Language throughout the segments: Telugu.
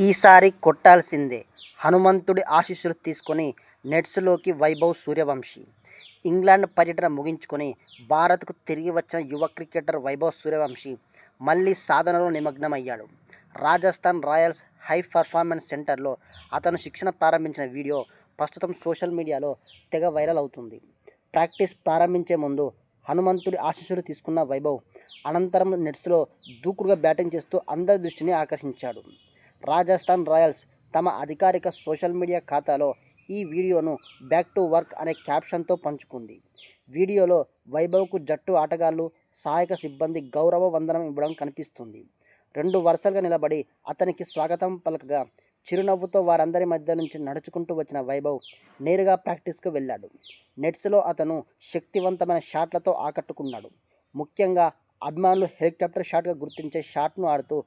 ఈసారి కొట్టాల్సిందే. హనుమంతుడి ఆశీస్సులు తీసుకొని నెట్స్లోకి వైభవ్ సూర్యవంశీ. ఇంగ్లాండ్ పర్యటన ముగించుకొని భారత్కు తిరిగి వచ్చిన యువ క్రికెటర్ వైభవ్ సూర్యవంశీ మళ్లీ సాధనలో నిమగ్నమయ్యాడు. రాజస్థాన్ రాయల్స్ హై పర్ఫార్మెన్స్ సెంటర్లో అతను శిక్షణ ప్రారంభించిన వీడియో ప్రస్తుతం సోషల్ మీడియాలో తెగ వైరల్ అవుతుంది. ప్రాక్టీస్ ప్రారంభించే ముందు హనుమంతుడి ఆశీస్సులు తీసుకున్న వైభవ్ అనంతరం నెట్స్లో దూకుడుగా బ్యాటింగ్ చేస్తూ అందరి దృష్టిని ఆకర్షించాడు. రాజస్థాన్ రాయల్స్ తమ అధికారిక సోషల్ మీడియా ఖాతాలో ఈ వీడియోను బ్యాక్ టు వర్క్ అనే క్యాప్షన్తో పంచుకుంది. వీడియోలో వైభవ్కు జట్టు ఆటగాళ్లు, సహాయక సిబ్బంది గౌరవ వందనం ఇవ్వడం కనిపిస్తుంది. 2 వరుసలుగా నిలబడి అతనికి స్వాగతం పలకగా చిరునవ్వుతో వారందరి మధ్య నుంచి నడుచుకుంటూ వచ్చిన వైభవ్ నేరుగా ప్రాక్టీస్కు వెళ్ళాడు. నెట్స్లో అతను శక్తివంతమైన షాట్లతో ఆకట్టుకున్నాడు. ముఖ్యంగా అభిమానులు హెలికాప్టర్ షాట్గా గుర్తించే షాట్ను ఆడుతూ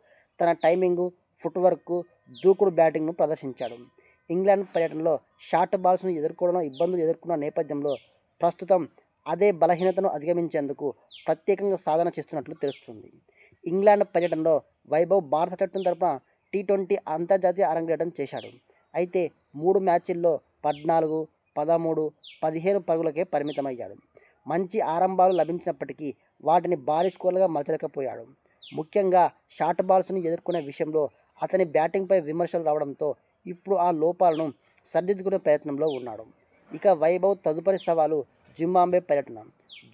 తన టైమింగు, ఫుట్వర్క్, దూకుడు బ్యాటింగ్ను ప్రదర్శించాడు. ఇంగ్లాండ్ పర్యటనలో షార్ట్ బాల్స్ను ఎదుర్కోవడంలో ఇబ్బందులు ఎదుర్కొన్న నేపథ్యంలో ప్రస్తుతం అదే బలహీనతను అధిగమించేందుకు ప్రత్యేకంగా సాధన చేస్తున్నట్లు తెలుస్తుంది. ఇంగ్లాండ్ పర్యటనలో వైభవ్ భారత జట్టు తరపున టీ20 అంతర్జాతీయ అరంగేట్రం చేశాడు. అయితే 3 మ్యాచ్ల్లో 14, 13, 15 పరుగులకే పరిమితమయ్యాడు. మంచి ఆరంభాలు లభించినప్పటికీ వాటిని భారీ స్కోర్లుగా మలచలేకపోయాడు. ముఖ్యంగా షార్ట్ బాల్స్ను ఎదుర్కొనే విషయంలో అతని బ్యాటింగ్పై విమర్శలు రావడంతో ఇప్పుడు ఆ లోపాలను సరిదిద్దుకునే ప్రయత్నంలో ఉన్నాడు. ఇక వైభవ్ తదుపరి సవాలు జింబాబ్వే పర్యటన.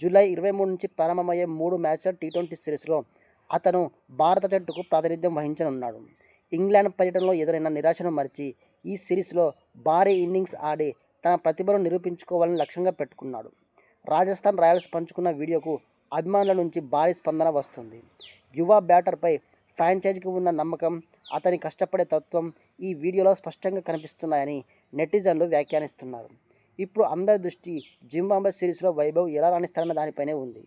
జూలై 23 నుంచి ప్రారంభమయ్యే 3 మ్యాచ్ల టీ20 సిరీస్లో అతను భారత జట్టుకు ప్రాతినిధ్యం వహించనున్నాడు. ఇంగ్లాండ్ పర్యటనలో ఎదురైన నిరాశను మరిచి ఈ సిరీస్లో భారీ ఇన్నింగ్స్ ఆడి తన ప్రతిభను నిరూపించుకోవాలని లక్ష్యంగా పెట్టుకున్నాడు. రాజస్థాన్ రాయల్స్ పంచుకున్న వీడియోకు అభిమానుల నుంచి భారీ స్పందన వస్తుంది. యువ బ్యాటర్పై ఫ్రాంచైజీకి ఉన్న నమ్మకం, అతని కష్టపడే తత్వం ఈ వీడియోలో స్పష్టంగా కనిపిస్తున్నాయని నెటిజన్లు వ్యాఖ్యానిస్తున్నారు. ఇప్పుడు అందరి దృష్టి జింబాబ్వే సిరీస్లో వైభవ్ ఎలా రాణిస్తాడన్న దానిపైనే ఉంది.